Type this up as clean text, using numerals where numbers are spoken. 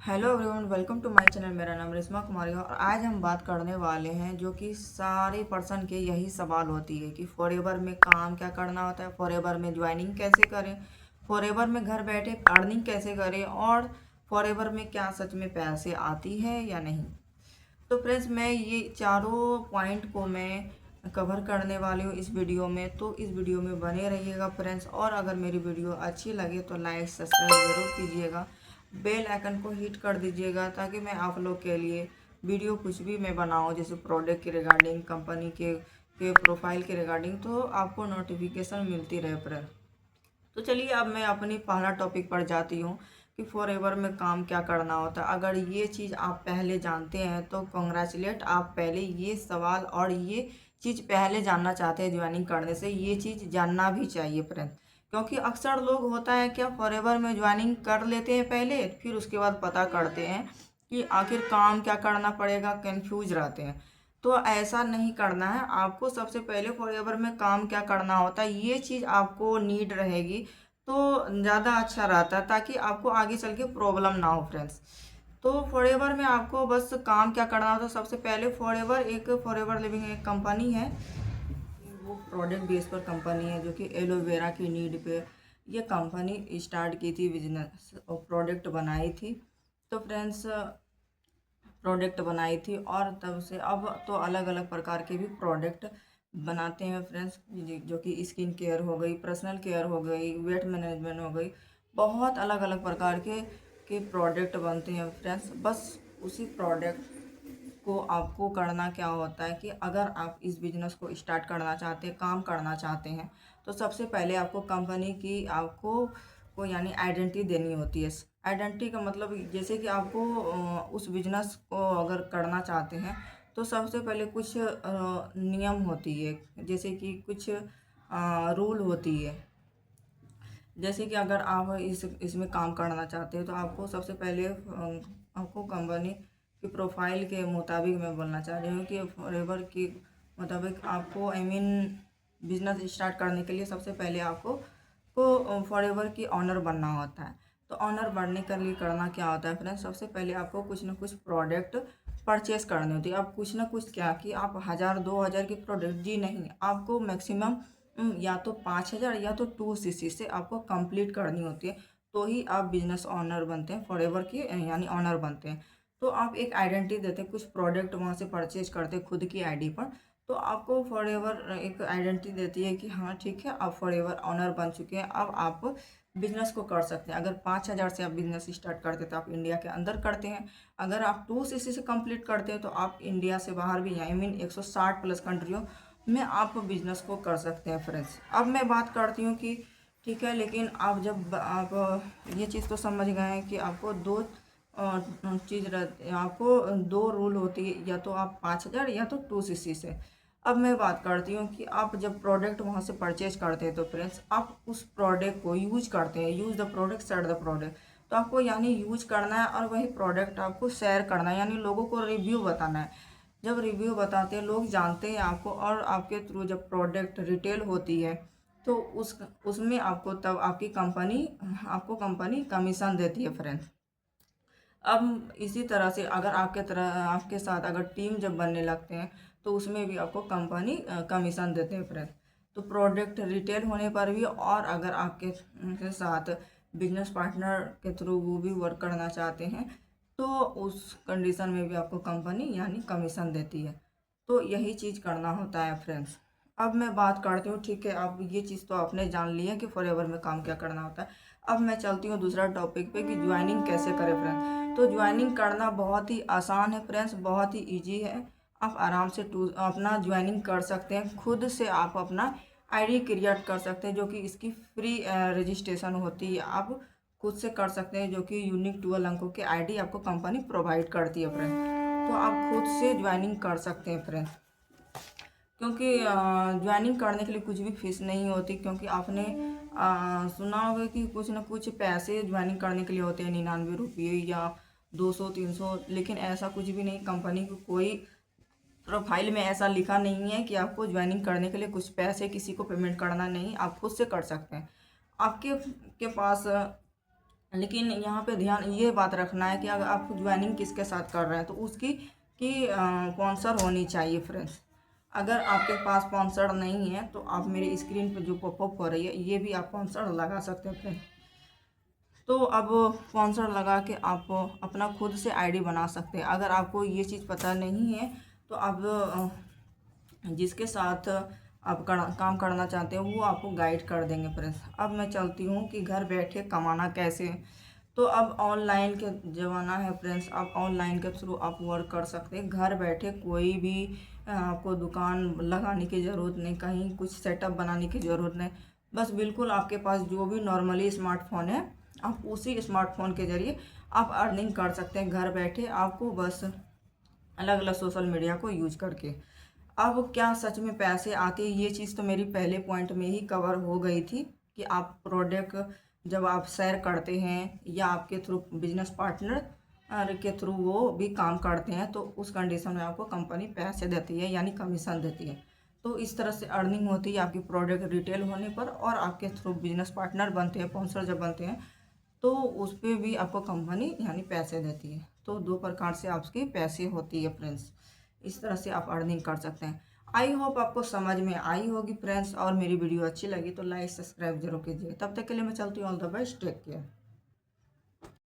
Hello everyone, welcome to my channel. मेरा नाम रिश्मा कुमारी है और आज हम बात करने वाले हैं जो कि सारे पर्सन के यही सवाल होती है कि फॉरएवर में काम क्या करना होता है, फॉरएवर में ज्वाइनिंग कैसे करें, फॉरएवर में घर बैठे अर्निंग कैसे करें और फॉरएवर में क्या सच में पैसे आती है या नहीं। तो फ्रेंड्स, मैं ये चारों पॉइंट को मैं कवर करने वाली हूँ इस वीडियो में, तो इस वीडियो में बने रहिएगा फ्रेंड्स। और अगर मेरी वीडियो अच्छी लगे तो लाइक सब्सक्राइब ज़रूर कीजिएगा, बेल आइकन को हिट कर दीजिएगा ताकि मैं आप लोग के लिए वीडियो कुछ भी मैं बनाऊँ, जैसे प्रोडक्ट के रिगार्डिंग, कंपनी के प्रोफाइल के रिगार्डिंग, तो आपको नोटिफिकेशन मिलती रहे फ्रेंड्स। तो चलिए अब मैं अपनी पहला टॉपिक पर जाती हूँ कि फॉरएवर में काम क्या करना होता है। अगर ये चीज़ आप पहले जानते हैं तो कॉन्ग्रेचुलेट, आप पहले ये सवाल और ये चीज़ पहले जानना चाहते हैं ज्वाइनिंग करने से, ये चीज़ जानना भी चाहिए फ्रेंड। क्योंकि अक्सर लोग होता है क्या, फॉरएवर में ज्वाइनिंग कर लेते हैं पहले, फिर उसके बाद पता करते हैं कि आखिर काम क्या करना पड़ेगा, कंफ्यूज रहते हैं। तो ऐसा नहीं करना है आपको। सबसे पहले फॉरएवर में काम क्या करना होता है ये चीज़ आपको नीड रहेगी तो ज़्यादा अच्छा रहता है, ताकि आपको आगे चल के प्रॉब्लम ना हो फ्रेंड्स। तो फॉरएवर में आपको बस काम क्या करना होता है, सबसे पहले फॉरएवर लिविंग एक कंपनी है, वो प्रोडक्ट बेस पर कंपनी है जो कि एलोवेरा की नीड पे ये कंपनी स्टार्ट की थी, बिजनेस और प्रोडक्ट बनाई थी। तो फ्रेंड्स, प्रोडक्ट बनाई थी और तब से अब तो अलग अलग प्रकार के भी प्रोडक्ट बनाते हैं फ्रेंड्स, जो कि स्किन केयर हो गई, पर्सनल केयर हो गई, वेट मैनेजमेंट हो गई, बहुत अलग अलग प्रकार के प्रोडक्ट बनते हैं फ्रेंड्स। बस उसी प्रोडक्ट को आपको करना क्या होता है कि अगर आप इस बिजनेस को स्टार्ट करना चाहते हैं, काम करना चाहते हैं, तो सबसे पहले आपको कंपनी की आपको को यानी आइडेंटिटी देनी होती है। आइडेंटिटी का मतलब जैसे कि आपको उस बिजनेस को अगर करना चाहते हैं तो सबसे पहले कुछ नियम होती है, जैसे कि कुछ रूल होती है। जैसे कि अगर आप इसमें काम करना चाहते हैं तो आपको सबसे पहले आपको कंपनी की प्रोफाइल के मुताबिक मैं बोलना चाह रही हूँ कि फॉरएवर के मुताबिक आपको बिजनेस स्टार्ट करने के लिए सबसे पहले आपको फॉरएवर की ऑनर बनना होता है। तो ऑनर बनने के लिए करना क्या होता है फ्रेंड्स, सबसे पहले आपको कुछ ना कुछ प्रोडक्ट परचेस करनी होती है। आप कुछ ना कुछ क्या कि आप 1000 2000 की प्रोडक्ट जी नहीं, आपको मैक्सिमम या तो 5000 या तो 2cc से आपको कंप्लीट करनी होती है, तो ही आप बिजनेस ऑनर बनते हैं, फॉरएवर की यानी ऑनर बनते हैं। तो आप एक आइडेंटिटी देते हैं, कुछ प्रोडक्ट वहाँ से परचेज करते हैं खुद की आईडी पर, तो आपको फॉरएवर एक आइडेंटिटी देती है कि हाँ ठीक है, आप फॉरएवर ऑनर बन चुके हैं, अब आप बिजनेस को कर सकते हैं। अगर 5000 से आप बिजनेस स्टार्ट करते हैं तो आप इंडिया के अंदर करते हैं, अगर आप 2cc से कंप्लीट करते हैं तो आप इंडिया से बाहर भी, आई मीन 160 प्लस कंट्रियों में आप बिजनेस को कर सकते हैं फ्रेंड्स। अब मैं बात करती हूँ कि ठीक है, लेकिन आप जब आप ये चीज़ तो समझ गए हैं कि आपको दो चीज़ रहती है, आपको दो रूल होती है, या तो आप 5000 या तो 2cc से। अब मैं बात करती हूँ कि आप जब प्रोडक्ट वहाँ से परचेज करते हैं तो फ्रेंड्स आप उस प्रोडक्ट को यूज करते हैं, use the product set the product. तो आपको यानी यूज करना है और वही प्रोडक्ट आपको शेयर करना है, यानी लोगों को रिव्यू बताना है। जब रिव्यू बताते हैं, लोग जानते हैं आपको, और आपके थ्रू जब प्रोडक्ट रिटेल होती है तो उसमें आपको तब आपको कंपनी कमीशन देती है फ्रेंड्स। अब इसी तरह से अगर आपके साथ अगर टीम जब बनने लगते हैं तो उसमें भी आपको कंपनी कमीशन देते हैं फ्रेंड्स। तो प्रोडक्ट रिटेल होने पर भी, और अगर के साथ बिजनेस पार्टनर के थ्रू वो भी वर्क करना चाहते हैं तो उस कंडीशन में भी आपको कंपनी यानी कमीशन देती है। तो यही चीज़ करना होता है फ्रेंड्स। अब मैं बात करती हूँ, ठीक है, अब ये चीज़ तो आपने जान ली है कि फॉरएवर में काम क्या करना होता है। अब मैं चलती हूँ दूसरा टॉपिक पे कि ज्वाइनिंग कैसे करें फ्रेंड्स। तो ज्वाइनिंग करना बहुत ही आसान है फ्रेंड्स, बहुत ही इजी है। आप आराम से अपना ज्वाइनिंग कर सकते हैं, खुद से आप अपना आईडी क्रिएट कर सकते हैं, जो कि इसकी फ्री रजिस्ट्रेशन होती है, आप खुद से कर सकते हैं, जो कि यूनिक 12 अंकों की आईडी आपको कंपनी प्रोवाइड करती है फ्रेंड्स। तो आप खुद से ज्वाइनिंग कर सकते हैं फ्रेंड्स, क्योंकि ज्वाइनिंग करने के लिए कुछ भी फीस नहीं होती, क्योंकि आपने सुना होगा कि कुछ ना कुछ पैसे ज्वाइनिंग करने के लिए होते हैं, 99 रुपये या 200 300, लेकिन ऐसा कुछ भी नहीं। कंपनी को कोई प्रोफाइल में ऐसा लिखा नहीं है कि आपको ज्वाइनिंग करने के लिए कुछ पैसे किसी को पेमेंट करना नहीं, आप खुद से कर सकते हैं। आपके के पास लेकिन यहाँ पे ध्यान ये बात रखना है कि अगर आप ज्वाइनिंग किसके साथ कर रहे हैं तो उसकी की स्पॉन्सर होनी चाहिए फ्रेंड्स। अगर आपके पास स्पॉन्सर नहीं है तो आप मेरी स्क्रीन पे जो पॉपअप हो रही है ये भी आप स्पॉन्सर लगा सकते हैं फ्रेंड्स। तो अब स्पॉन्सर लगा के आप अपना खुद से आईडी बना सकते हैं। अगर आपको ये चीज़ पता नहीं है तो आप जिसके साथ आप काम करना चाहते हैं वो आपको गाइड कर देंगे फ्रेंड्स। अब मैं चलती हूँ कि घर बैठे कमाना कैसे। तो अब ऑनलाइन के ज़माना है फ्रेंड्स, आप ऑनलाइन के थ्रू आप वर्क कर सकते हैं घर बैठे। कोई भी आपको दुकान लगाने की ज़रूरत नहीं, कहीं कुछ सेटअप बनाने की ज़रूरत नहीं। बस बिल्कुल आपके पास जो भी नॉर्मली स्मार्टफोन है आप उसी स्मार्टफोन के ज़रिए आप अर्निंग कर सकते हैं घर बैठे। आपको बस अलग अलग सोशल मीडिया को यूज करके। अब क्या सच में पैसे आते हैं, ये चीज़ तो मेरी पहले पॉइंट में ही कवर हो गई थी कि आप प्रोडक्ट जब आप शेयर करते हैं या आपके थ्रू बिजनेस पार्टनर के थ्रू वो भी काम करते हैं तो उस कंडीशन में आपको कंपनी पैसे देती है यानी कमीशन देती है। तो इस तरह से अर्निंग होती है आपकी प्रोडक्ट रिटेल होने पर। और आपके थ्रू बिजनेस पार्टनर बनते हैं, स्पॉन्सर जब बनते हैं तो उस पर भी आपको कंपनी यानी पैसे देती है। तो दो प्रकार से आपकी पैसे होती है फ्रेंड्स। इस तरह से आप अर्निंग कर सकते हैं। आई होप आपको समझ में आई होगी फ्रेंड्स, और मेरी वीडियो अच्छी लगी तो लाइक सब्सक्राइब जरूर कीजिए। तब तक के लिए मैं चलती हूँ, all the best, take care.